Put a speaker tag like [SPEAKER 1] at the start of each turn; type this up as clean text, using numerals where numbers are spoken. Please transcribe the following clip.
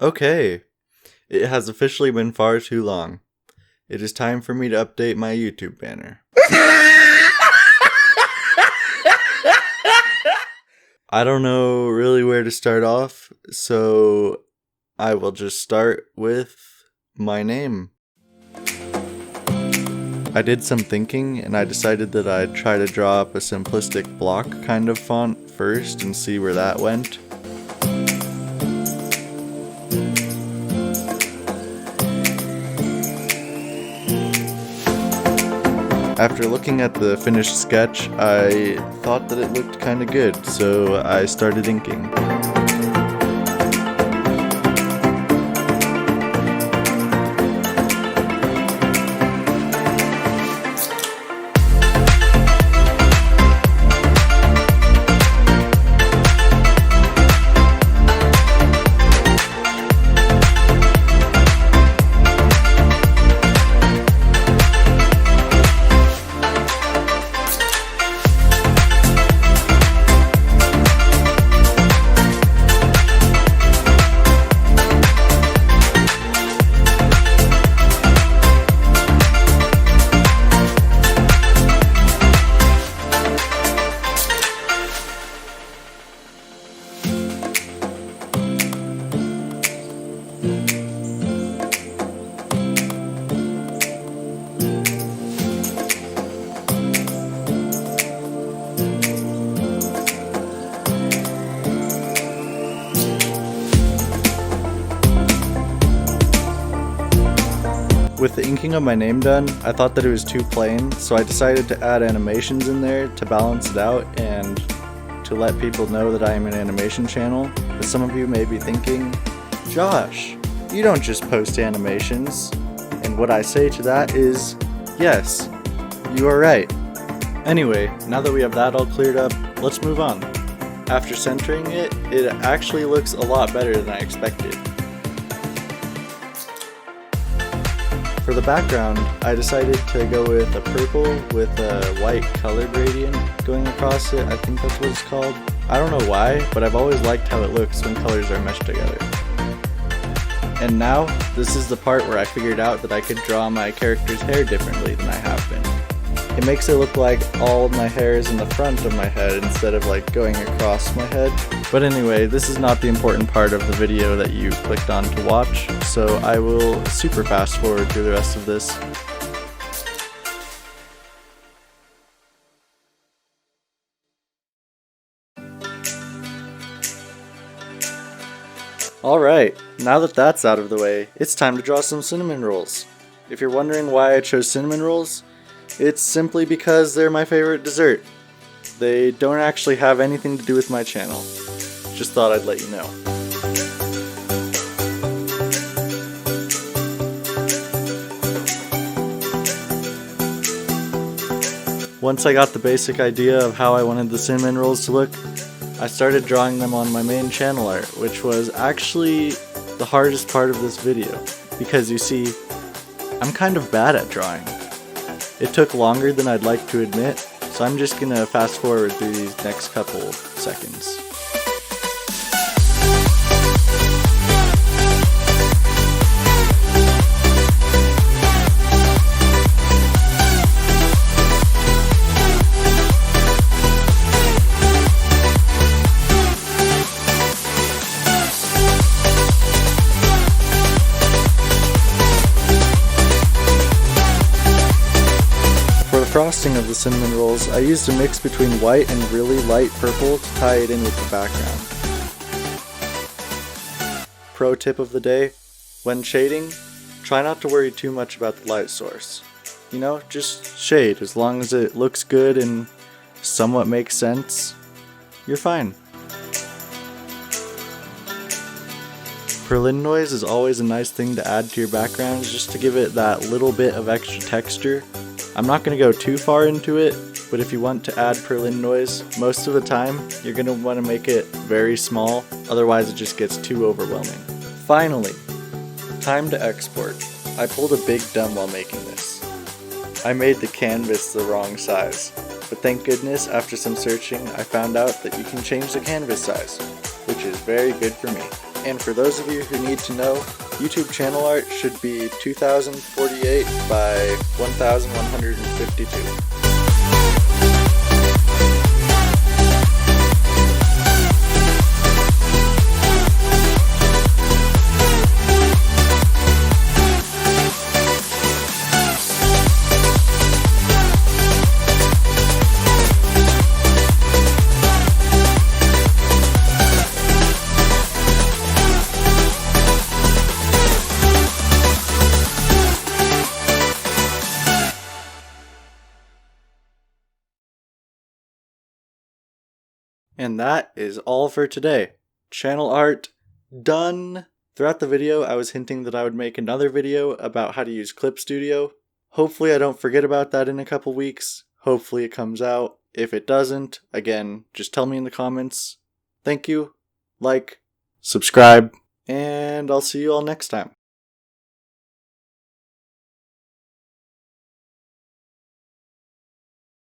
[SPEAKER 1] Okay, it has officially been far too long. It is time for me to update my YouTube banner. I don't know really where to start off, so I will just start with my name. I did some thinking and I decided that I'd try to draw up a simplistic block kind of font first and see where that went. After looking at the finished sketch, I thought that it looked kinda good, so I started inking. With the inking of my name done, I thought that it was too plain, so I decided to add animations in there to balance it out and to let people know that I am an animation channel. But some of you may be thinking, Josh, you don't just post animations. And what I say to that is, yes, you are right. Anyway, now that we have that all cleared up, let's move on. After centering it, it actually looks a lot better than I expected. For the background, I decided to go with a purple with a white color gradient going across it. I think that's what it's called. I don't know why, but I've always liked how it looks when colors are meshed together. And now, this is the part where I figured out that I could draw my character's hair differently than I have been. It makes it look like all of my hair is in the front of my head instead of like going across my head. But anyway, this is not the important part of the video that you clicked on to watch, so I will super fast forward through the rest of this. Alright, now that that's out of the way, it's time to draw some cinnamon rolls. If you're wondering why I chose cinnamon rolls, it's simply because they're my favorite dessert. They don't actually have anything to do with my channel. Just thought I'd let you know. Once I got the basic idea of how I wanted the cinnamon rolls to look, I started drawing them on my main channel art, which was actually the hardest part of this video, because you see, I'm kind of bad at drawing. It took longer than I'd like to admit, so I'm just gonna fast forward through these next couple seconds. Frosting of the cinnamon rolls, I used a mix between white and really light purple to tie it in with the background. Pro tip of the day, when shading, try not to worry too much about the light source. You know, just shade as long as it looks good and somewhat makes sense, you're fine. Berlin noise is always a nice thing to add to your backgrounds just to give it that little bit of extra texture. I'm not going to go too far into it, but if you want to add Berlin noise, most of the time you're going to want to make it very small, otherwise it just gets too overwhelming. Finally, time to export. I pulled a big dumb while making this. I made the canvas the wrong size, but thank goodness after some searching I found out that you can change the canvas size, which is very good for me. And for those of you who need to know, YouTube channel art should be 2048 by 1152. And that is all for today. Channel art done. Throughout the video, I was hinting that I would make another video about how to use Clip Studio. Hopefully I don't forget about that in a couple weeks. Hopefully it comes out. If it doesn't, again, just tell me in the comments. Thank you. Like, subscribe, and I'll see you all next time.